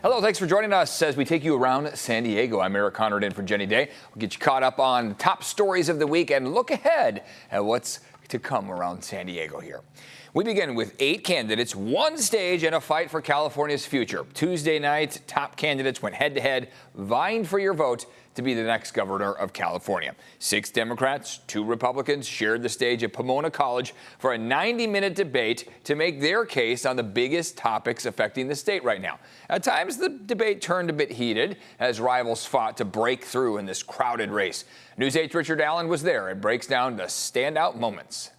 Hello, thanks for joining us as we take you around San Diego. I'm Eric Conrad in for Jenny Day. We'll get you caught up on top stories of the week and look ahead at what's to come around San Diego here. We begin with 8 candidates, one stage, and a fight for California's future. Tuesday night, top candidates went head-to-head, vying for your vote to be the next governor of California. 6 Democrats, 2 Republicans shared the stage at Pomona College for a 90-minute debate to make their case on the biggest topics affecting the state right now. At times, the debate turned a bit heated as rivals fought to break through in this crowded race. News 8's Richard Allen was there and breaks down the standout moments.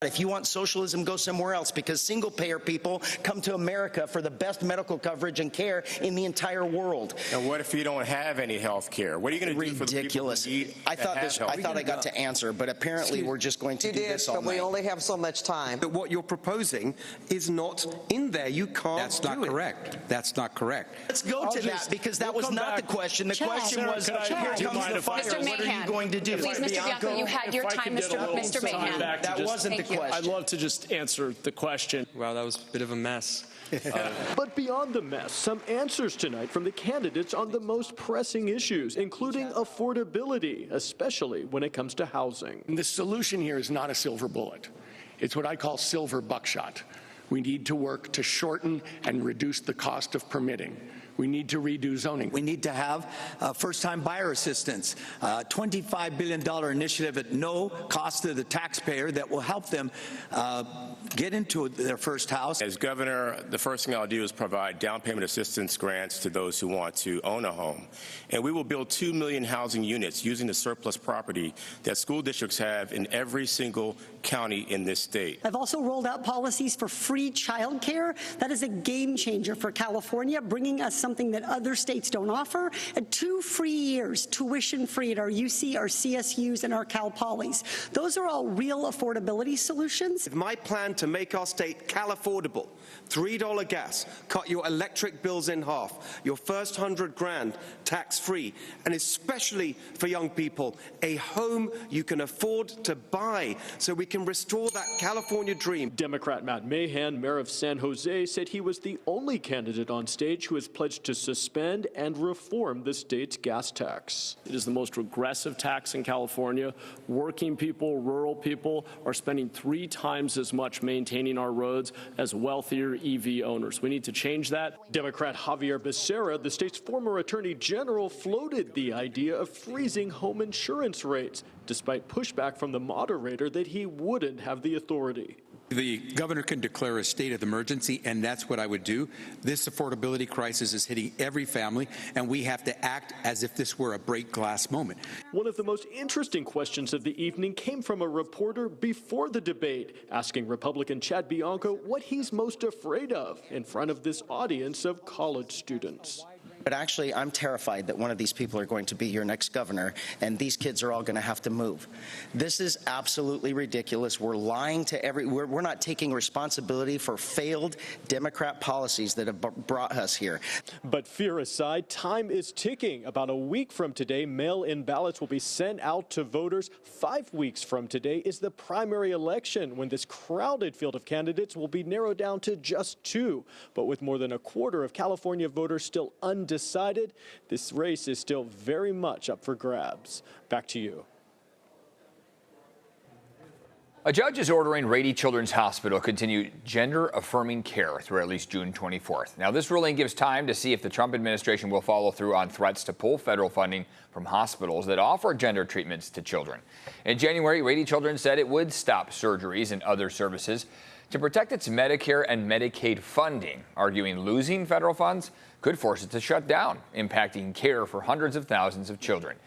If you want socialism, go somewhere else, because single-payer people come to America for the best medical coverage and care in the entire world. And what if you don't have any health care? What are you going to do for the people who need I thought I got to answer, but apparently we're just going to do this all night. But we only have so much time. But what you're proposing is not in there. You can't That's not correct. That's not correct. Let's go to that, because that was not the question. The question was, here comes the fire. What are you going to do? Please, Mr. Bianco, you had your time, Mr. Mahan. That wasn't the question. I'd love to just answer the question. Wow, that was a bit of a mess. But beyond the mess, some answers tonight from the candidates on the most pressing issues, including affordability, especially when it comes to housing. The solution here is not a silver bullet. It's what I call silver buckshot. We need to work to shorten and reduce the cost of permitting. We need to redo zoning. We need to have first-time buyer assistance, $25 billion initiative at no cost to the taxpayer that will help them get into their first house. As governor, the first thing I'll do is provide down payment assistance grants to those who want to own a home. And we will build 2 million housing units using the surplus property that school districts have in every single county in this state. I've also rolled out policies for free child care. That is a game changer for California, bringing us something that other states don't offer, and 2 free years, tuition free at our UC, our CSUs, and our Cal Polys. Those are all real affordability solutions. My plan to make our state Cal-affordable, $3 gas, cut your electric bills in half, your first $100,000 tax-free, and especially for young people, a home you can afford to buy so we can restore that California dream. Democrat Matt Mahan, mayor of San Jose, said he was the only candidate on stage who has pledged to suspend and reform the state's gas tax. It is the most regressive tax in California. Working people, rural people are spending 3 times as much maintaining our roads as wealthier EV owners. We need to change that. Democrat Javier Becerra, the state's former attorney general, floated the idea of freezing home insurance rates, despite pushback from the moderator that he wouldn't have the authority. The governor can declare a state of emergency, and that's what I would do. This affordability crisis is hitting every family, and we have to act as if this were a break glass moment. One of the most interesting questions of the evening came from a reporter before the debate, asking Republican Chad Bianco what he's most afraid of in front of this audience of college students. But actually, I'm terrified that one of these people are going to be your next governor, and these kids are all going to have to move. This is absolutely ridiculous. We're lying to we're not taking responsibility for failed Democrat policies that have brought us here. But fear aside, time is ticking. About a week from today, mail-in ballots will be sent out to voters. 5 weeks from today is the primary election, when this crowded field of candidates will be narrowed down to just 2. But with more than a quarter of California voters still undecided, this race is still very much up for grabs. Back to you. A judge is ordering Rady Children's Hospital continue gender-affirming care through at least June 24th. Now, this ruling gives time to see if the Trump administration will follow through on threats to pull federal funding from hospitals that offer gender treatments to children. In January, Rady Children said it would stop surgeries and other services to protect its Medicare and Medicaid funding, arguing losing federal funds could force it to shut down, impacting care for hundreds of thousands of children.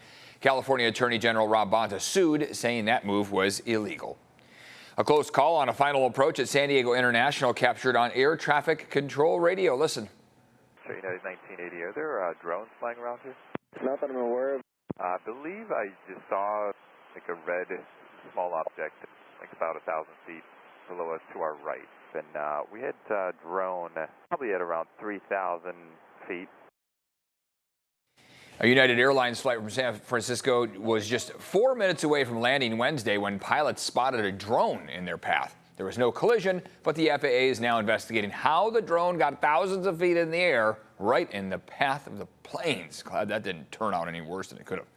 California Attorney General Rob Bonta sued, saying that move was illegal. A close call on a final approach at San Diego International captured on air traffic control radio. Listen. So United 1980, are there drones flying around here? Not that I'm aware of. I believe I just saw like a red small object, like about 1,000 feet below us to our right. And we had drone probably at around 3,000 feet. A United Airlines flight from San Francisco was just 4 minutes away from landing Wednesday when pilots spotted a drone in their path. There was no collision, but the FAA is now investigating how the drone got thousands of feet in the air right in the path of the planes. Glad that didn't turn out any worse than it could have.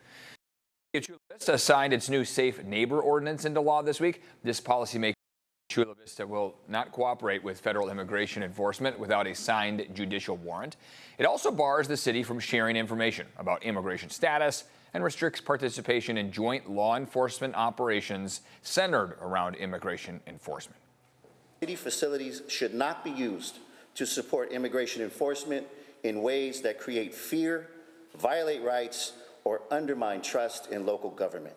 Chula Vista signed its new Safe Neighbor Ordinance into law this week. This policymaker Chula Vista will not cooperate with federal immigration enforcement without a signed judicial warrant. It also bars the city from sharing information about immigration status and restricts participation in joint law enforcement operations centered around immigration enforcement. City facilities should not be used to support immigration enforcement in ways that create fear, violate rights, or undermine trust in local government.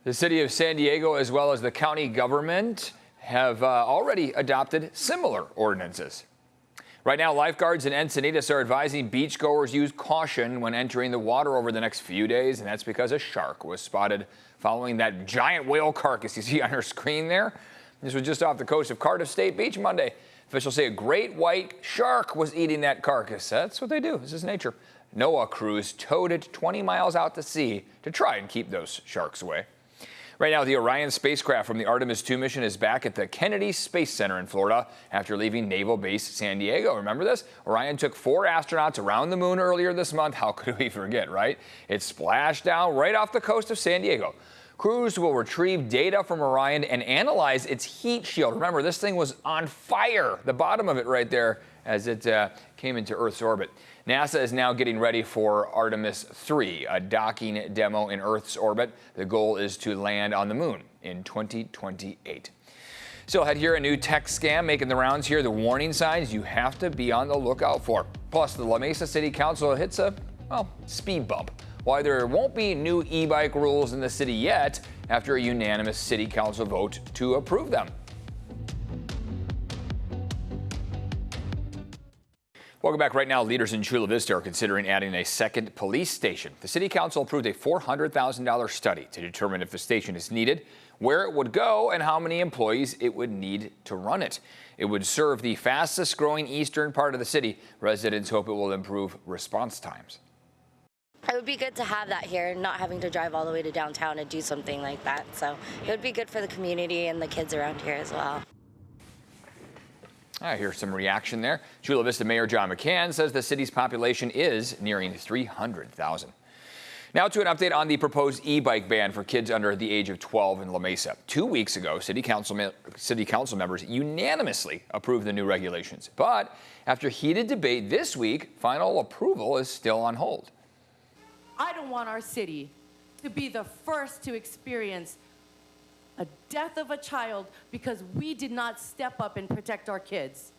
The city of San Diego, as well as the county government, have already adopted similar ordinances. Right now, lifeguards in Encinitas are advising beachgoers use caution when entering the water over the next few days, and that's because a shark was spotted following that giant whale carcass you see on your screen there. This was just off the coast of Cardiff State Beach Monday. Officials say a great white shark was eating that carcass. That's what they do. This is nature. NOAA crews towed it 20 miles out to sea to try and keep those sharks away. Right now, the Orion spacecraft from the Artemis II mission is back at the Kennedy Space Center in Florida after leaving Naval Base San Diego. Remember this? Orion took 4 astronauts around the moon earlier this month. How could we forget, right? It splashed down right off the coast of San Diego. Crews will retrieve data from Orion and analyze its heat shield. Remember, this thing was on fire, the bottom of it right there, as it came into Earth's orbit. NASA is now getting ready for Artemis 3, a docking demo in Earth's orbit. The goal is to land on the moon in 2028. Still ahead here, a new tech scam making the rounds here. The warning signs you have to be on the lookout for. Plus, the La Mesa City Council hits a, well, speed bump. Why there won't be new e-bike rules in the city yet after a unanimous city council vote to approve them. Welcome back. Right now, leaders in Chula Vista are considering adding a second police station. The city council approved a $400,000 study to determine if the station is needed, where it would go, and how many employees it would need to run it. It would serve the fastest growing eastern part of the city. Residents hope it will improve response times. It would be good to have that here, not having to drive all the way to downtown to do something like that. So it would be good for the community and the kids around here as well. I hear some reaction there. Chula Vista Mayor John McCann says the city's population is nearing 300,000. Now to an update on the proposed e-bike ban for kids under the age of 12 in La Mesa. 2 weeks ago, city council members unanimously approved the new regulations. But after heated debate this week, final approval is still on hold. I don't want our city to be the first to experience a death of a child because we did not step up and protect our kids.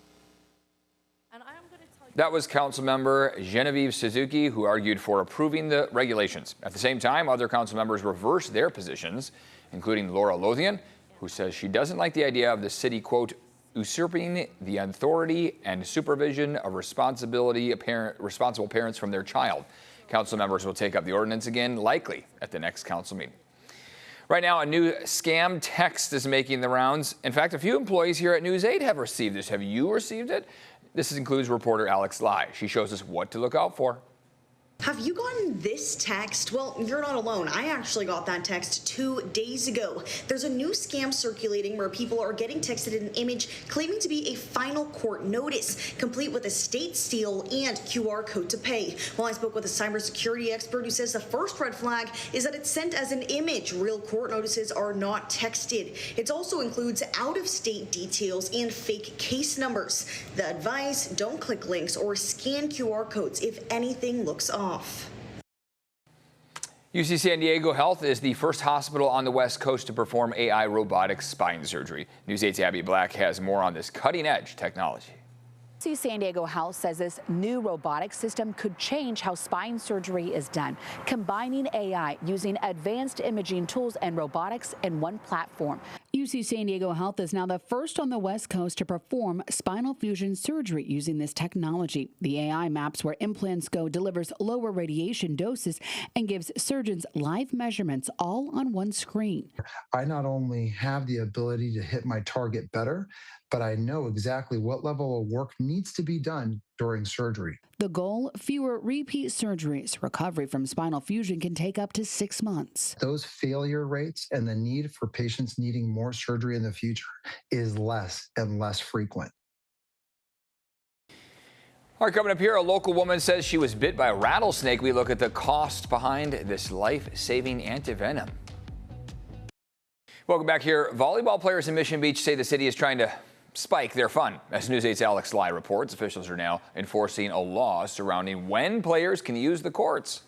And I am going to tell you— That was Councilmember Genevieve Suzuki, who argued for approving the regulations. At the same time, other council members reversed their positions, including Laura Lothian, who says she doesn't like the idea of the city, quote, usurping the authority and supervision of responsible parents from their child. Council members will take up the ordinance again, likely at the next council meeting. Right now, a new scam text is making the rounds. In fact, a few employees here at News 8 have received this. Have you received it? This includes reporter Alex Lai. She shows us what to look out for. Have you gotten this text? Well, you're not alone. I actually got that text 2 days ago. There's a new scam circulating where people are getting texted an image claiming to be a final court notice, complete with a state seal and QR code to pay. Well, I spoke with a cybersecurity expert who says the first red flag is that it's sent as an image. Real court notices are not texted. It also includes out-of-state details and fake case numbers. The advice: don't click links or scan QR codes if anything looks off. UC San Diego Health is the first hospital on the West Coast to perform AI robotic spine surgery. News 8's Abby Black has more on this cutting-edge technology. UC San Diego Health says this new robotic system could change how spine surgery is done, combining AI using advanced imaging tools and robotics in one platform. UC San Diego Health is now the first on the West Coast to perform spinal fusion surgery using this technology. The AI maps where implants go, delivers lower radiation doses, and gives surgeons live measurements all on one screen. I not only have the ability to hit my target better, but I know exactly what level of work needs to be done during surgery. The goal, fewer repeat surgeries. Recovery from spinal fusion can take up to 6 months. Those failure rates and the need for patients needing more surgery in the future is less and less frequent. All right, coming up here, a local woman says she was bit by a rattlesnake. We look at the cost behind this life-saving antivenom. Welcome back here. Volleyball players in Mission Beach say the city is trying to spike their fun. As News 8's Alex Lai reports, officials are now enforcing a law surrounding when players can use the courts.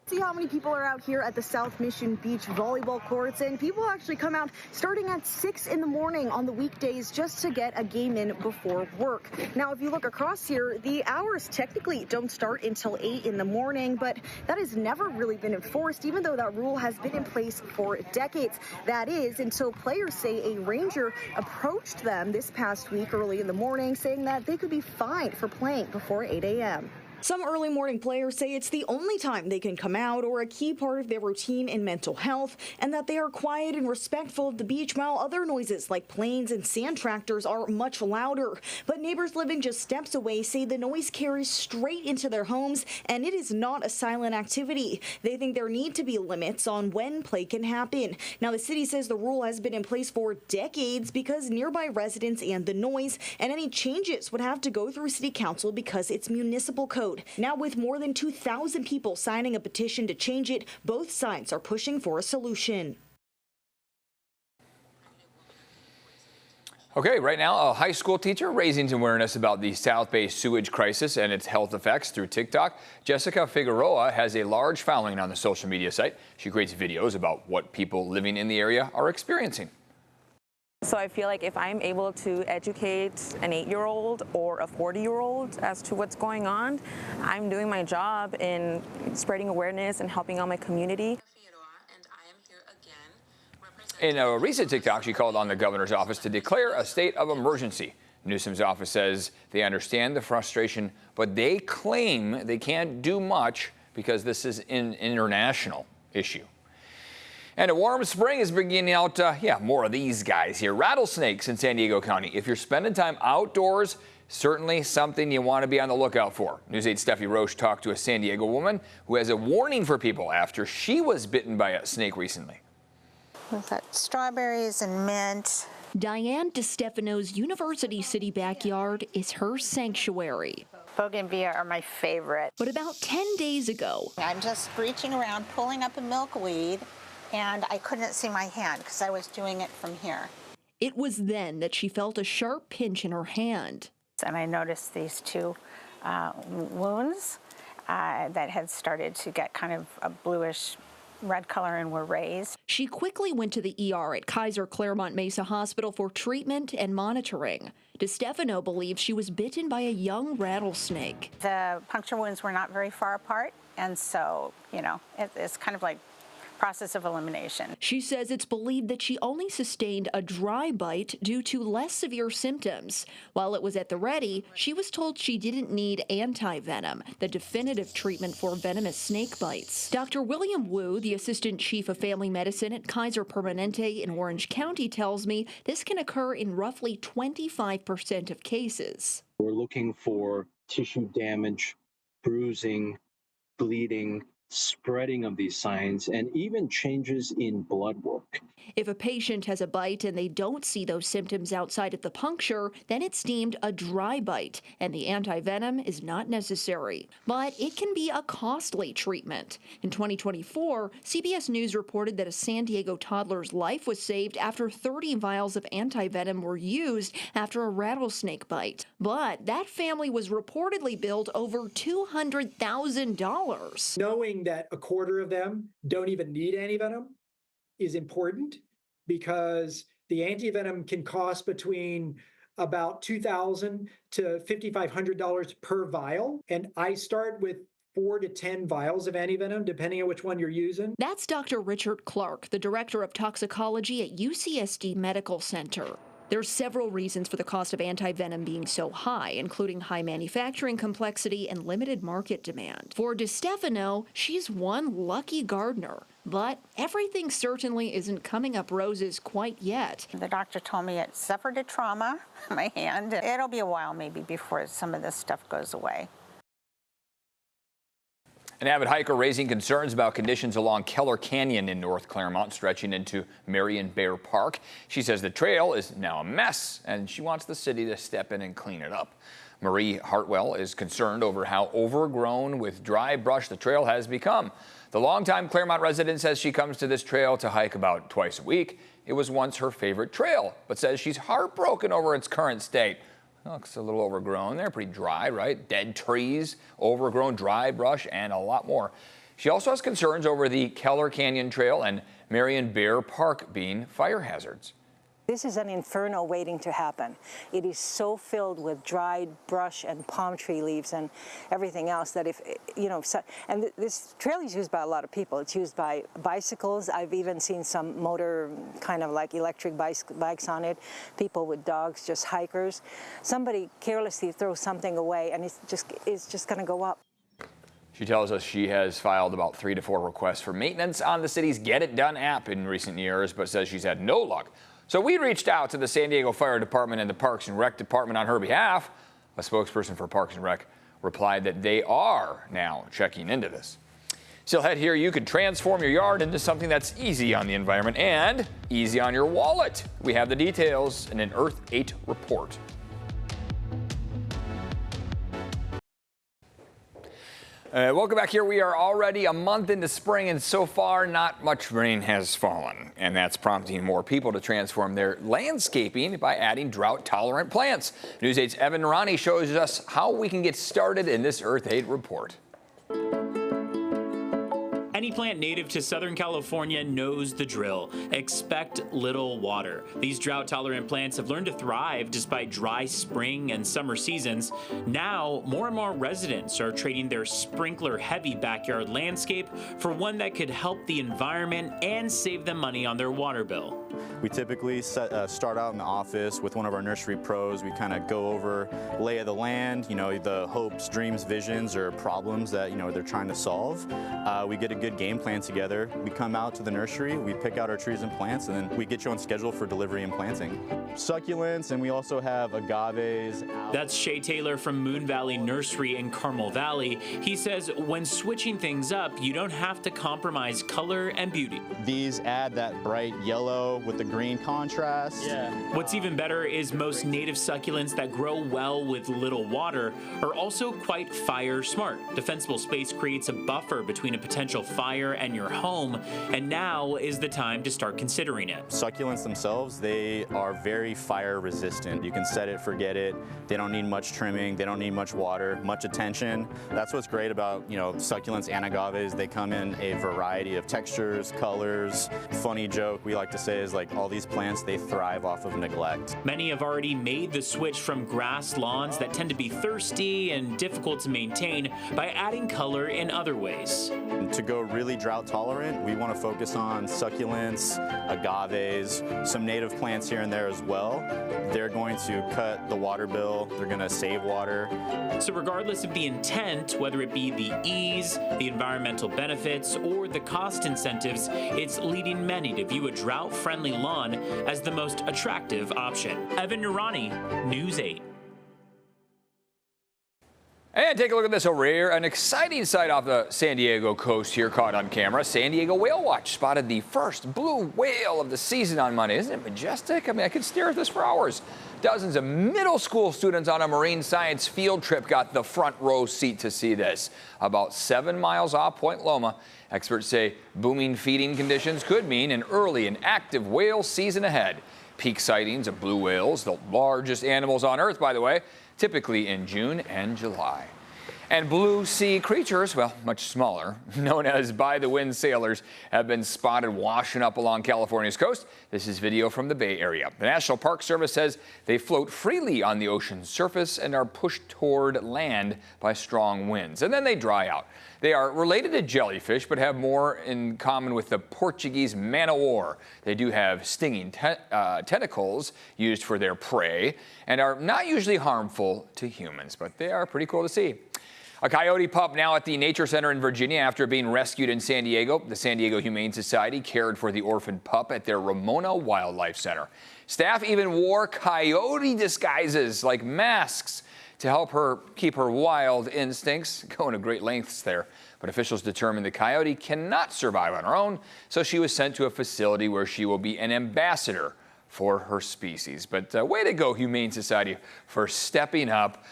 See how many people are out here at the South Mission Beach volleyball courts, and people actually come out starting at 6 in the morning on the weekdays just to get a game in before work. Now, if you look across here, the hours technically don't start until 8 in the morning, but that has never really been enforced, even though that rule has been in place for decades. That is until players say a ranger approached them this past week early in the morning, saying that they could be fined for playing before 8 a.m. Some early morning players say it's the only time they can come out or a key part of their routine and mental health, and that they are quiet and respectful of the beach while other noises like planes and sand tractors are much louder. But neighbors living just steps away say the noise carries straight into their homes and it is not a silent activity. They think there need to be limits on when play can happen. Now, the city says the rule has been in place for decades because nearby residents and the noise, and any changes would have to go through city council because it's municipal code. Now, with more than 2,000 people signing a petition to change it, both sides are pushing for a solution. Okay, right now, a high school teacher raising awareness about the South Bay sewage crisis and its health effects through TikTok. Jessica Figueroa has a large following on the social media site. She creates videos about what people living in the area are experiencing. So I feel like if I'm able to educate an 8-year-old or a 40-year-old as to what's going on, I'm doing my job in spreading awareness and helping out my community. In a recent TikTok, she called on the governor's office to declare a state of emergency. Newsom's office says they understand the frustration, but they claim they can't do much because this is an international issue. And a warm spring is bringing out, more of these guys here. Rattlesnakes in San Diego County. If you're spending time outdoors, certainly something you want to be on the lookout for. News 8's Steffi Roche talked to a San Diego woman who has a warning for people after she was bitten by a snake recently. We've got strawberries and mint. Diane DeStefano's University City backyard is her sanctuary. Bougainvillea are my favorite. But about 10 days ago, I'm just reaching around, pulling up a milkweed, and I couldn't see my hand because I was doing it from here. It was then that she felt a sharp pinch in her hand. And I noticed these two wounds that had started to get kind of a bluish red color and were raised. She quickly went to the ER at Kaiser Claremont Mesa Hospital for treatment and monitoring. DeStefano believes she was bitten by a young rattlesnake. The puncture wounds were not very far apart, and so, it's kind of like process of elimination. She says it's believed that she only sustained a dry bite due to less severe symptoms. While it was at the ready, she was told she didn't need anti-venom, the definitive treatment for venomous snake bites. Dr. William Wu, the assistant chief of family medicine at Kaiser Permanente in Orange County, tells me this can occur in roughly 25% of cases. We're looking for tissue damage, bruising, bleeding, spreading of these signs, and even changes in blood work. If a patient has a bite and they don't see those symptoms outside of the puncture, then it's deemed a dry bite, and the anti-venom is not necessary. But it can be a costly treatment. In 2024, CBS News reported that a San Diego toddler's life was saved after 30 vials of anti-venom were used after a rattlesnake bite. But that family was reportedly billed over $200,000. Knowing that a quarter of them don't even need antivenom is important, because the antivenom can cost between about $2,000 to $5,500 per vial. And I start with 4 to 10 vials of antivenom, depending on which one you're using. That's Dr. Richard Clark, the director of toxicology at UCSD Medical Center. There's several reasons for the cost of anti-venom being so high, including high manufacturing complexity and limited market demand. For DeStefano, she's one lucky gardener. But everything certainly isn't coming up roses quite yet. The doctor told me it suffered a trauma, my hand. It'll be a while maybe before some of this stuff goes away. An avid hiker raising concerns about conditions along Keller Canyon in North Claremont, stretching into Marion Bear Park. She says the trail is now a mess, and she wants the city to step in and clean it up. Marie Hartwell is concerned over how overgrown with dry brush the trail has become. The longtime Claremont resident says she comes to this trail to hike about twice a week. It was once her favorite trail, but says she's heartbroken over its current state. Looks a little overgrown there, pretty dry, right? Dead trees, overgrown dry brush, and a lot more. She also has concerns over the Keller Canyon Trail and Marion Bear Park being fire hazards. This is an inferno waiting to happen. It is so filled with dried brush and palm tree leaves and everything else that if, you know, and this trail is used by a lot of people. It's used by bicycles. I've even seen some motor kind of like electric bikes on it, people with dogs, just hikers. Somebody carelessly throws something away and it's just going to go up. She tells us she has filed about 3 to 4 requests for maintenance on the city's Get It Done app in recent years, but says she's had no luck. So we reached out to the San Diego Fire Department and the Parks and Rec Department on her behalf. A spokesperson for Parks and Rec replied that they are now checking into this. Still ahead here, you could transform your yard into something that's easy on the environment and easy on your wallet. We have the details in an Earth 8 report. Welcome back here. We are already a month into spring, and so far not much rain has fallen. And that's prompting more people to transform their landscaping by adding drought-tolerant plants. News 8's Evan Rani shows us how we can get started in this Earth 8 report. Any plant native to Southern California knows the drill. Expect little water. These drought-tolerant plants have learned to thrive despite dry spring and summer seasons. Now, more and more residents are trading their sprinkler-heavy backyard landscape for one that could help the environment and save them money on their water bill. We typically start out in the office with one of our nursery pros. We kind of go over lay of the land, you know, the hopes, dreams, visions, or problems that, you know, they're trying to solve. We get a good game plan together. We come out to the nursery, we pick out our trees and plants, and then we get you on schedule for delivery and planting. Succulents, and we also have agaves. That's Shay Taylor from Moon Valley Nursery in Carmel Valley. He says when switching things up, you don't have to compromise color and beauty. These add that bright yellow with the green contrast. What's even better is most native succulents that grow well with little water are also quite fire smart. Defensible space creates a buffer between a potential fire and your home, and now is the time to start considering it. Succulents themselves, they are very fire resistant. You can set it, forget it. They don't need much trimming, they don't need much water, much attention. That's what's great about, you know, succulents and agaves. They come in a variety of textures, colors. Funny joke we like to say is like all these plants, they thrive off of neglect. Many have already made the switch from grass lawns that tend to be thirsty and difficult to maintain by adding color in other ways. To go really drought tolerant, we want to focus on succulents, agaves, some native plants here and there as well. They're going to cut the water bill, they're going to save water. So regardless of the intent, whether it be the ease, the environmental benefits, or the cost incentives, it's leading many to view a drought-friendly lawn as the most attractive option. Evan Nurani, News 8. And take a look at this over here. An exciting sight off the San Diego coast here caught on camera. San Diego Whale Watch spotted the first blue whale of the season on Monday. Isn't it majestic? I mean, I could stare at this for hours. Dozens of middle school students on a marine science field trip got the front row seat to see this. About 7 miles off Point Loma, experts say booming feeding conditions could mean an early and active whale season ahead. Peak sightings of blue whales, the largest animals on Earth, by the way, typically in June and July. And blue sea creatures, well, much smaller, known as by-the-wind sailors, have been spotted washing up along California's coast. This is video from the Bay Area. The National Park Service says they float freely on the ocean's surface and are pushed toward land by strong winds, and then they dry out. They are related to jellyfish, but have more in common with the Portuguese man-o'-war. They do have stinging tentacles used for their prey and are not usually harmful to humans, but they are pretty cool to see. A coyote pup now at the Nature Center in Virginia after being rescued in San Diego. The San Diego Humane Society cared for the orphaned pup at their Ramona Wildlife Center. Staff even wore coyote disguises like masks to help her keep her wild instincts, going to great lengths there. But officials determined the coyote cannot survive on her own, so she was sent to a facility where she will be an ambassador for her species. But way to go, Humane Society, for stepping up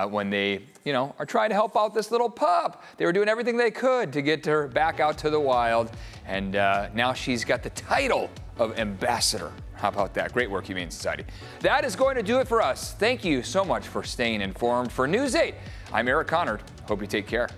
when they, are trying to help out this little pup. They were doing everything they could to get her back out to the wild, and now she's got the title of ambassador. How about that? Great work, Humane Society. That is going to do it for us. Thank you so much for staying informed. For News 8, I'm Eric Connard. Hope you take care.